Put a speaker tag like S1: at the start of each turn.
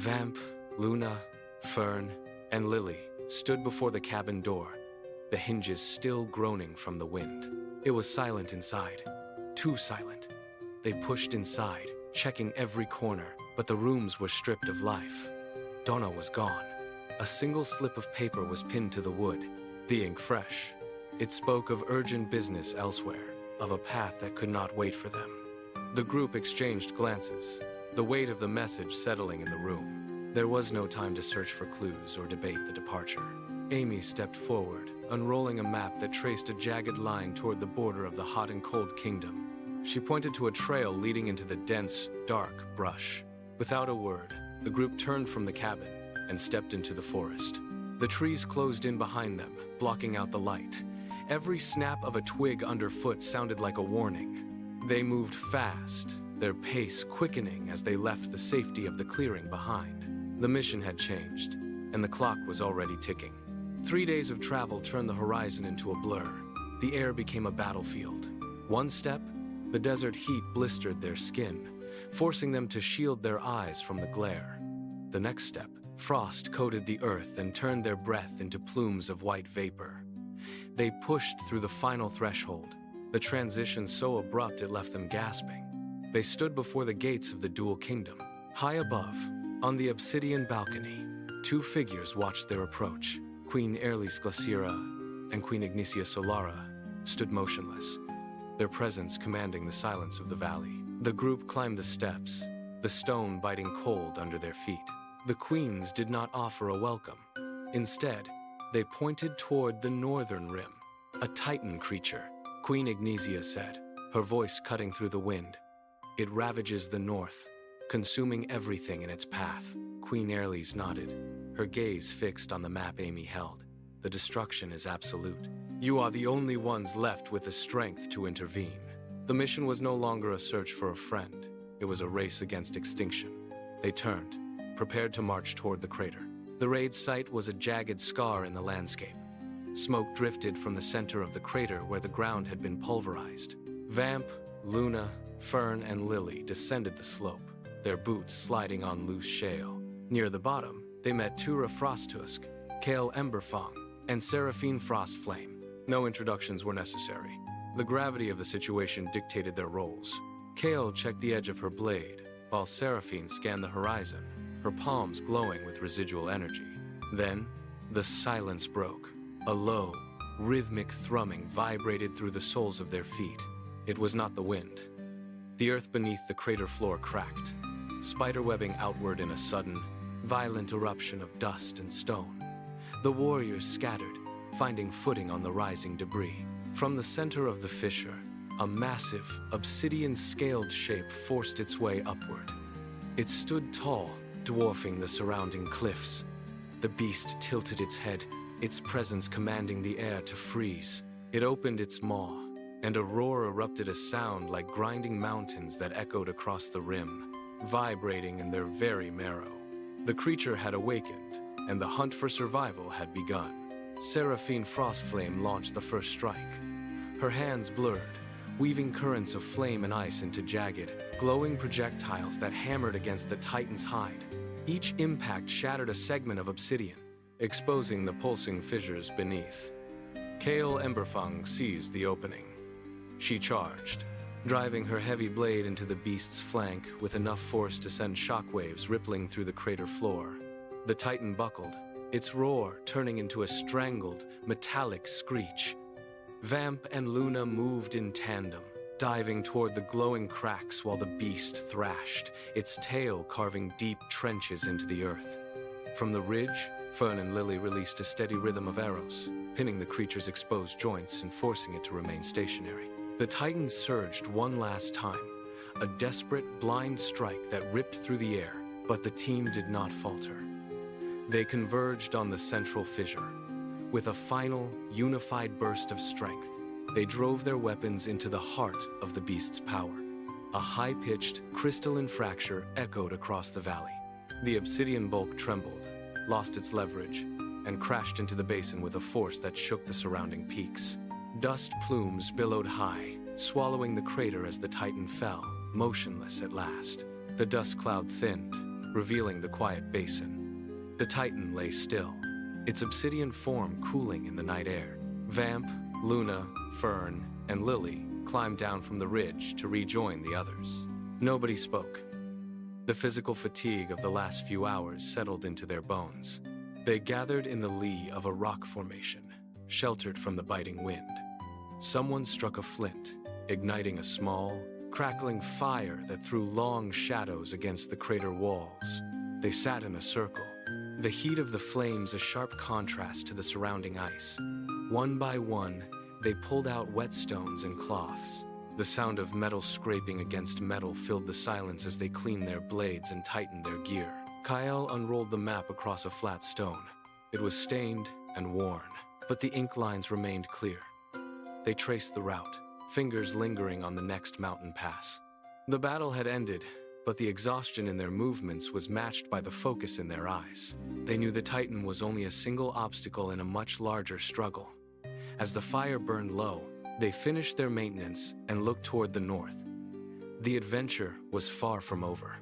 S1: Vamp, Luna, Fern, and Lily stood before the cabin door, the hinges still groaning from the wind. It was silent inside, too silent. They pushed inside, checking every corner, but the rooms were stripped of life. Dona was gone. A single slip of paper was pinned to the wood, the ink fresh. It spoke of urgent business elsewhere, of a path that could not wait for them. The group exchanged glances, the weight of the message settling in the room. There was no time to search for clues or debate the departure. Amy stepped forward, unrolling a map that traced a jagged line toward the border of the hot and cold kingdom. She pointed to a trail leading into the dense, dark brush. Without a word, the group turned from the cabin and stepped into the forest. The trees closed in behind them, blocking out the light. Every snap of a twig underfoot sounded like a warning. They moved fast, their pace quickening as they left the safety of the clearing behind. The mission had changed, and the clock was already ticking. 3 days of travel turned the horizon into a blur. The air became a battlefield. One step, the desert heat blistered their skin, forcing them to shield their eyes from the glare. The next step, frost coated the earth and turned their breath into plumes of white vapor. They pushed through the final threshold, the transition so abrupt it left them gasping. They stood before the gates of the dual kingdom. High above, on the obsidian balcony, two figures watched their approach. Queen Aerlis Glacira and Queen Ignicia Solara stood motionless, their presence commanding the silence of the valley. The group climbed the steps, the stone biting cold under their feet. The queens did not offer a welcome. Instead, they pointed toward the northern rim. A titan creature, Queen Ignicia said, her voice cutting through the wind. It ravages the north, consuming everything in its path. Queen Aerlis nodded, her gaze fixed on the map Amy held. The destruction is absolute. You are the only ones left with the strength to intervene. The mission was no longer a search for a friend. It was a race against extinction. They turned, prepared to march toward the crater. The raid site was a jagged scar in the landscape. Smoke drifted from the center of the crater where the ground had been pulverized. Vamp, Luna, Fern, and Lily descended the slope, their boots sliding on loose shale. Near the bottom, they met Tura Frosttusk, Kale Emberfang, and Seraphine Frostflame. No introductions were necessary. The gravity of the situation dictated their roles. Kale checked the edge of her blade, while Seraphine scanned the horizon, her palms glowing with residual energy. Then, the silence broke. A low, rhythmic thrumming vibrated through the soles of their feet. It was not the wind. The earth beneath the crater floor cracked, spiderwebbing outward in a sudden, violent eruption of dust and stone. The warriors scattered, finding footing on the rising debris. From the center of the fissure, a massive, obsidian-scaled shape forced its way upward. It stood tall, dwarfing the surrounding cliffs. The beast tilted its head, its presence commanding the air to freeze. It opened its maw, and a roar erupted, a sound like grinding mountains that echoed across the rim, vibrating in their very marrow. The creature had awakened, and the hunt for survival had begun. Seraphine Frostflame launched the first strike. Her hands blurred, weaving currents of flame and ice into jagged, glowing projectiles that hammered against the titan's hide. Each impact shattered a segment of obsidian, exposing the pulsing fissures beneath. Kale Emberfang seized the opening. She charged, driving her heavy blade into the beast's flank with enough force to send shockwaves rippling through the crater floor. The titan buckled, its roar turning into a strangled, metallic screech. Vamp and Luna moved in tandem, diving toward the glowing cracks while the beast thrashed, its tail carving deep trenches into the earth. From the ridge, Fern and Lily released a steady rhythm of arrows, pinning the creature's exposed joints and forcing it to remain stationary. The titan surged one last time, a desperate, blind strike that ripped through the air, but the team did not falter. They converged on the central fissure. With a final, unified burst of strength, they drove their weapons into the heart of the beast's power. A high-pitched, crystalline fracture echoed across the valley. The obsidian bulk trembled, lost its leverage, and crashed into the basin with a force that shook the surrounding peaks. Dust plumes billowed high, swallowing the crater as the titan fell, motionless at last. The dust cloud thinned, revealing the quiet basin. The Titan lay still, its obsidian form cooling in the night air. Vamp, Luna, Fern, and Lily climbed down from the ridge to rejoin the others. Nobody spoke. The physical fatigue of the last few hours settled into their bones. They gathered in the lee of a rock formation, sheltered from the biting wind. Someone struck a flint, igniting a small, crackling fire that threw long shadows against the crater walls. They sat in a circle, the heat of the flames a sharp contrast to the surrounding ice. One by one, they pulled out whetstones and cloths. The sound of metal scraping against metal filled the silence as they cleaned their blades and tightened their gear. Kyle unrolled the map across a flat stone. It was stained and worn, but the ink lines remained clear. They traced the route, fingers lingering on the next mountain pass. The battle had ended, but the exhaustion in their movements was matched by the focus in their eyes. They knew the Titan was only a single obstacle in a much larger struggle. As the fire burned low, they finished their maintenance and looked toward the north. The adventure was far from over.